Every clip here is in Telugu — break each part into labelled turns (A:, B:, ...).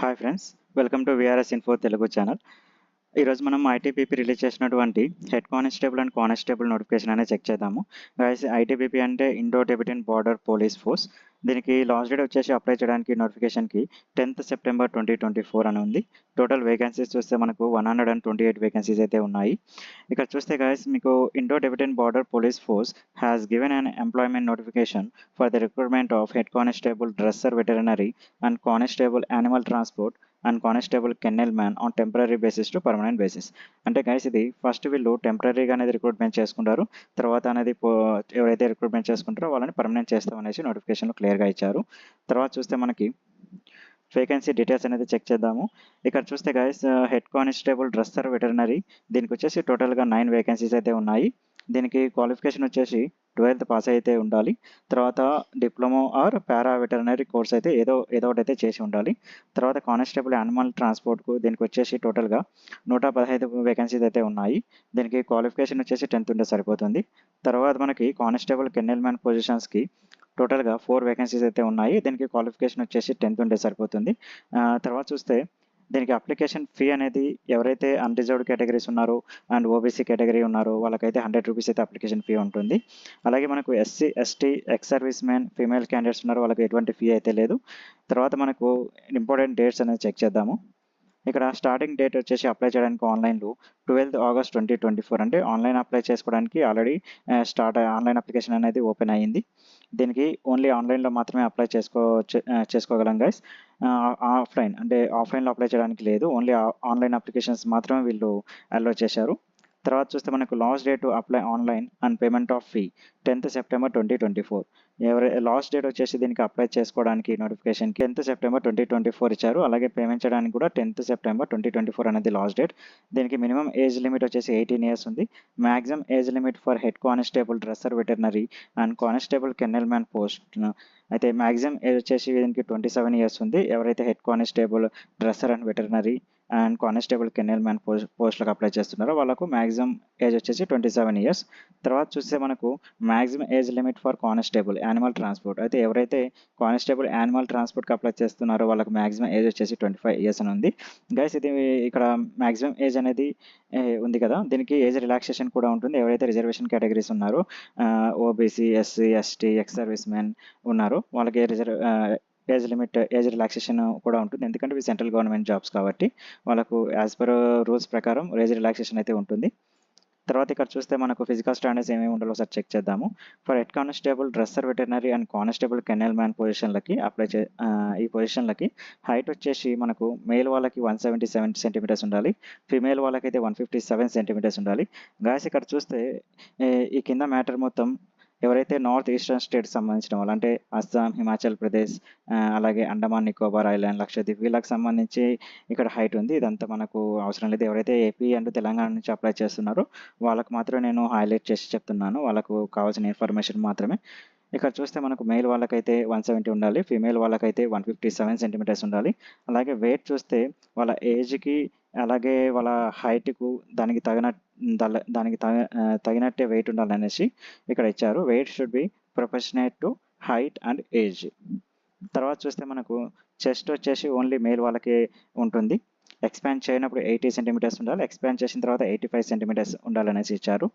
A: Hi friends, welcome to VRS info Telugu channel. ఈరోజు మనం ఐటీబీపీ రిలీజ్ చేసినటువంటి head constable and constable notification అనేది చెక్ చేద్దాము. గైస్, ఐటీబీపీ అంటే Indo Tibetan border police force. దీనికి లాస్ట్ డేట్ వచ్చేసి అప్లై చేయడానికి నోటిఫికేషన్కి 10th September 2024 అని ఉంది. టోటల్ వేకెన్సీస్ చూస్తే మనకు 128 వేకెన్సీస్ అయితే ఉన్నాయి. ఇక్కడ చూస్తే గైస్, మీకు Indo Tibetan border police force has given an employment notification for the recruitment of head constable dresser veterinary and constable animal transport and constable kennel man on temporary basis to permanent basis. అంటే గైస్, ఇది ఫస్ట్ వీళ్ళు టెంపరీగా అనేది రిక్రూట్మెంట్ చేసుకుంటారు. తర్వాత అనేది ఎవరైతే రిక్రూట్మెంట్ చేసుకుంటారో వాళ్ళని పర్మనెంట్ చేస్తాం అనేసి నోటిఫికేషన్లో క్లియర్గా ఇచ్చారు. తర్వాత చూస్తే మనకి వేకెన్సీ డీటెయిల్స్ అనేది చెక్ చేద్దాము. ఇక్కడ చూస్తే guys, head constable dresser veterinary దీనికి వచ్చేసి టోటల్గా 9 వేకెన్సీస్ అయితే ఉన్నాయి. దీనికి క్వాలిఫికేషన్ వచ్చేసి 12th పాస్ అయితే ఉండాలి. తర్వాత diploma or para veterinary course అయితే ఏదో ఒకటి అయితే చేసి ఉండాలి. తర్వాత కానిస్టేబుల్ యానిమల్ ట్రాన్స్పోర్ట్కు దీనికి వచ్చేసి టోటల్గా 115 వేకెన్సీస్ అయితే ఉన్నాయి. దీనికి క్వాలిఫికేషన్ వచ్చేసి 10th ఉంటే సరిపోతుంది. తర్వాత మనకి కానిస్టేబుల్ కెన్నెల్ మ్యాన్ పొజిషన్స్కి టోటల్గా 4 వేకెన్సీస్ అయితే ఉన్నాయి. దీనికి క్వాలిఫికేషన్ వచ్చేసి 10th ఉంటే సరిపోతుంది. తర్వాత చూస్తే దీనికి అప్లికేషన్ ఫీ అనేది ఎవరైతే అన్రిజర్వ్డ్ కేటగిరీస్ ఉన్నారో అండ్ ఓబీసీ కేటగిరీ ఉన్నారో వాళ్ళకైతే 100 రూపీస్ అయితే అప్లికేషన్ ఫీ ఉంటుంది. అలాగే మనకు SC, ST, ex service men, female candidates ఉన్నారో వాళ్ళకి ఎటువంటి ఫీ అయితే లేదు. తర్వాత మనకు ఇంపార్టెంట్ డేట్స్ అనేది చెక్ చేద్దాము. ఇక్కడ స్టార్టింగ్ డేట్ వచ్చేసి అప్లై చేయడానికి ఆన్లైన్లో 12th August 2024, అంటే ఆన్లైన్ అప్లై చేసుకోవడానికి ఆల్రెడీ ఆన్లైన్ అప్లికేషన్ అనేది ఓపెన్ అయ్యింది. దీనికి ఓన్లీ ఆన్లైన్లో మాత్రమే అప్లై చేసుకోగలం గైస్. ఆఫ్లైన్లో అప్లై చేయడానికి లేదు. ఓన్లీ ఆన్లైన్ అప్లికేషన్స్ మాత్రమే వీళ్ళు అలో చేశారు. తర్వాత చూస్తే మనకు last date apply online and payment of fee 10th September 2024. Last date వచ్చేసి దీనికి అప్లై చేసుకోవడానికి నోటిఫికేషన్కి 10th September 2024 ఇచ్చారు. అలాగే పేమెంట్ చేయడానికి కూడా 10th September 2024 అనేది లాస్ట్ డేట్. దీనికి మినిమం ఏజ్ లిమిట్ వచ్చేసి 18 years ఉంది. Maximum age limit for head constable dresser veterinary and constable kennel man post అయితే మ్యాక్సిమం ఏజ్ వచ్చేసి దీనికి 27 years ఉంది. ఎవరైతే head constable dresser and veterinary and constable kennel man పోస్ట్లకు అప్లై చేస్తున్నారో వాళ్ళకు మ్యాక్సిమం ఏజ్ వచ్చేసి 27 years. తర్వాత చూస్తే మనకు maximum age limit for constable animal transport అయితే ఎవరైతే కానిస్టేబుల్ యానిమల్ ట్రాన్స్పోర్ట్కి అప్లై చేస్తున్నారో వాళ్ళకు మ్యాక్సిమం ఏజ్ వచ్చేసి 25 years అని ఉంది. గైస్, ఇది ఇక్కడ మ్యాక్సిమం ఏజ్ అనేది ఉంది కదా, దీనికి ఏజ్ రిలాక్సేషన్ కూడా ఉంటుంది. ఎవరైతే రిజర్వేషన్ కేటగిరీస్ ఉన్నారో OBC, SC, ST, ex service men ఉన్నారో వాళ్ళకి ఏజ్ రిలాక్సేషన్ కూడా ఉంటుంది. ఎందుకంటే ఇవి సెంట్రల్ గవర్నమెంట్ జాబ్స్ కాబట్టి వాళ్ళకు యాజ్ పర్ రూల్స్ ప్రకారం ఏజ్ రిలాక్సేషన్ అయితే ఉంటుంది. తర్వాత ఇక్కడ చూస్తే మనకు ఫిజికల్ స్టాండర్డ్స్ ఏమేమి ఉండాలో ఒకసారి చెక్ చేద్దాము. For head constable dresser veterinary and constable kennel man పొజిషన్లకి ఈ పొజిషన్లకి హైట్ వచ్చేసి మనకు మేల్ వాళ్ళకి 177 centimeters ఉండాలి. ఫీమేల్ వాళ్ళకైతే 157 centimeters ఉండాలి. గాయస్, ఇక్కడ చూస్తే ఈ కింద మ్యాటర్ మొత్తం ఎవరైతే నార్త్ ఈస్టర్న్ స్టేట్స్ సంబంధించిన వాళ్ళు అంటే అస్సాం, హిమాచల్ ప్రదేశ్, అలాగే అండమాన్ నికోబార్ ఐలాండ్, లక్షద్వీప్ వీళ్ళకి సంబంధించి ఇక్కడ హైట్ ఉంది. ఇదంతా మనకు అవసరం లేదు. ఎవరైతే ఏపీ అండ్ తెలంగాణ నుంచి అప్లై చేస్తున్నారో వాళ్ళకు మాత్రమే నేను హైలైట్ చేసి చెప్తున్నాను. వాళ్ళకు కావాల్సిన ఇన్ఫర్మేషన్ మాత్రమే. ఇక్కడ చూస్తే మనకు మేల్ వాళ్ళకైతే 170 ఉండాలి. ఫీమేల్ వాళ్ళకైతే 157 centimeters ఉండాలి. అలాగే వెయిట్ చూస్తే వాళ్ళ ఏజ్కి అలాగే వాళ్ళ హైట్కు తగినట్టే వెయిట్ ఉండాలనేసి ఇక్కడ ఇచ్చారు. Weight should be proportionate to height and age. తర్వాత చూస్తే మనకు చెస్ట్ వచ్చేసి ఓన్లీ మేల్ వాళ్ళకే ఉంటుంది. ఎక్స్పాండ్ చేయనప్పుడు 80 centimeters ఉండాలి. ఎక్స్పాండ్ చేసిన తర్వాత 85 centimeters ఉండాలనేసి ఇచ్చారు.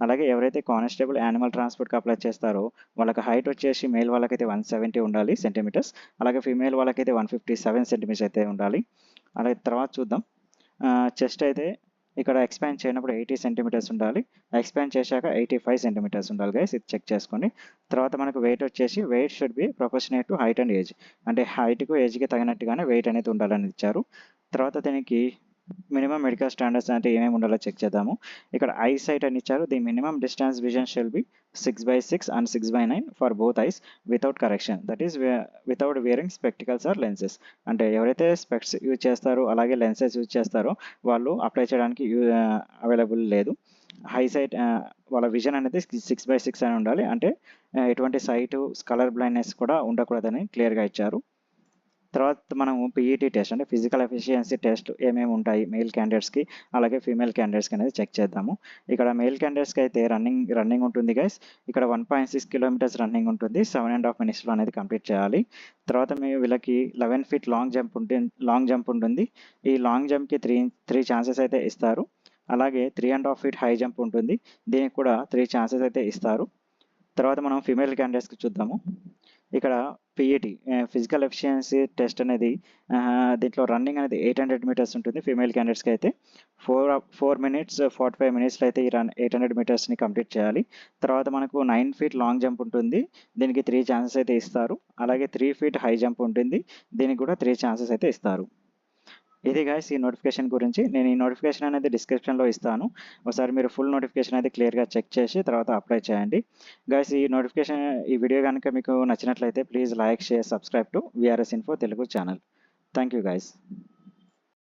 A: అలాగే ఎవరైతే కానిస్టేబుల్ యానిమల్ ట్రాన్స్పోర్ట్కి అప్లై చేస్తారో వాళ్ళకి హైట్ వచ్చేసి మేల్ వాళ్ళకైతే 170 ఉండాలి సెంటీమీటర్స్. అలాగే ఫీమేల్ వాళ్ళకైతే 157 centimeters అయితే ఉండాలి. అలాగే తర్వాత చూద్దాం. చెస్ట్ అయితే ఇక్కడ ఎక్స్పాండ్ చేయనప్పుడు 80 centimeters ఉండాలి. ఎక్స్పాండ్ చేశాక 85 centimeters ఉండాలి గైస్, ఇది చెక్ చేసుకోండి. తర్వాత మనకు వెయిట్ వచ్చేసి weight should be proportionate to height and age, అంటే హైట్కు ఏజ్కి తగినట్టుగానే వెయిట్ అనేది ఉండాలని ఇచ్చారు. తర్వాత దీనికి మినిమం మెడికల్ స్టాండర్డ్స్ అంటే ఏమేమి ఉండాలో చెక్ చేద్దాము. ఇక్కడ ఐ సైట్ అని ఇచ్చారు. The minimum distance vision shall be 6/6 and 6/9 for both eyes without correction, that is without wearing spectacles or lenses. అంటే ఎవరైతే స్పెక్ట్స్ యూజ్ చేస్తారో అలాగే లెన్సెస్ యూజ్ చేస్తారో వాళ్ళు అప్లై చేయడానికి అవైలబుల్ లేదు. హై సైట్ వాళ్ళ విజన్ అనేది 6/6 అని ఉండాలి. అంటే ఎటువంటి సైటు కలర్ బ్లైండ్నెస్ కూడా ఉండకూడదని క్లియర్గా ఇచ్చారు. తర్వాత మనము పీఈటీ టెస్ట్ అంటే ఫిజికల్ ఎఫిషియన్సీ టెస్ట్ ఏమేమి ఉంటాయి మెయిల్ క్యాండిడేట్స్కి అలాగే ఫీమేల్ క్యాండిడేట్స్కి అనేది చెక్ చేద్దాము. ఇక్కడ మెయిల్ క్యాండిడేట్స్కి అయితే రన్నింగ్ ఉంటుంది గైస్. ఇక్కడ 1.6 కిలోమీటర్స్ రన్నింగ్ ఉంటుంది. 7.5 మినిట్స్లో అనేది కంప్లీట్ చేయాలి. తర్వాత వీళ్ళకి 11 ఫీట్ లాంగ్ జంప్ ఉంటుంది. ఈ లాంగ్ జంప్కి త్రీ ఛాన్సెస్ అయితే ఇస్తారు. అలాగే 3.5 ఫీట్ హై జంప్ ఉంటుంది. దీనికి కూడా 3 ఛాన్సెస్ అయితే ఇస్తారు. తర్వాత మనం ఫీమేల్ క్యాండిడేట్స్కి చూద్దాము. ఇక్కడ పీఈటీ ఫిజికల్ ఎఫిషియన్సీ టెస్ట్ అనేది దీంట్లో రన్నింగ్ అనేది 800 మీటర్స్ ఉంటుంది ఫీమేల్ క్యాండిడేట్స్కి అయితే. 4 మినిట్స్ 45 మినిట్స్లో అయితే ఈ 800 మీటర్స్ని కంప్లీట్ చేయాలి. తర్వాత మనకు 9 ఫీట్ లాంగ్ జంప్ ఉంటుంది. దీనికి 3 ఛాన్సెస్ అయితే ఇస్తారు. అలాగే 3 ఫీట్ హై జంప్ ఉంటుంది. దీనికి కూడా 3 ఛాన్సెస్ అయితే ఇస్తారు. ఇది గైస్ ఈ నోటిఫికేషన్ గురించి. నేను ఈ నోటిఫికేషన్ అనేది డిస్క్రిప్షన్లో ఇస్తాను. ఒకసారి మీరు ఫుల్ నోటిఫికేషన్ అయితే క్లియర్గా చెక్ చేసి తర్వాత అప్లై చేయండి. గైస్ ఈ వీడియో కనుక మీకు నచ్చినట్లయితే please like, share, subscribe to VRS info Telugu channel. Thank you guys.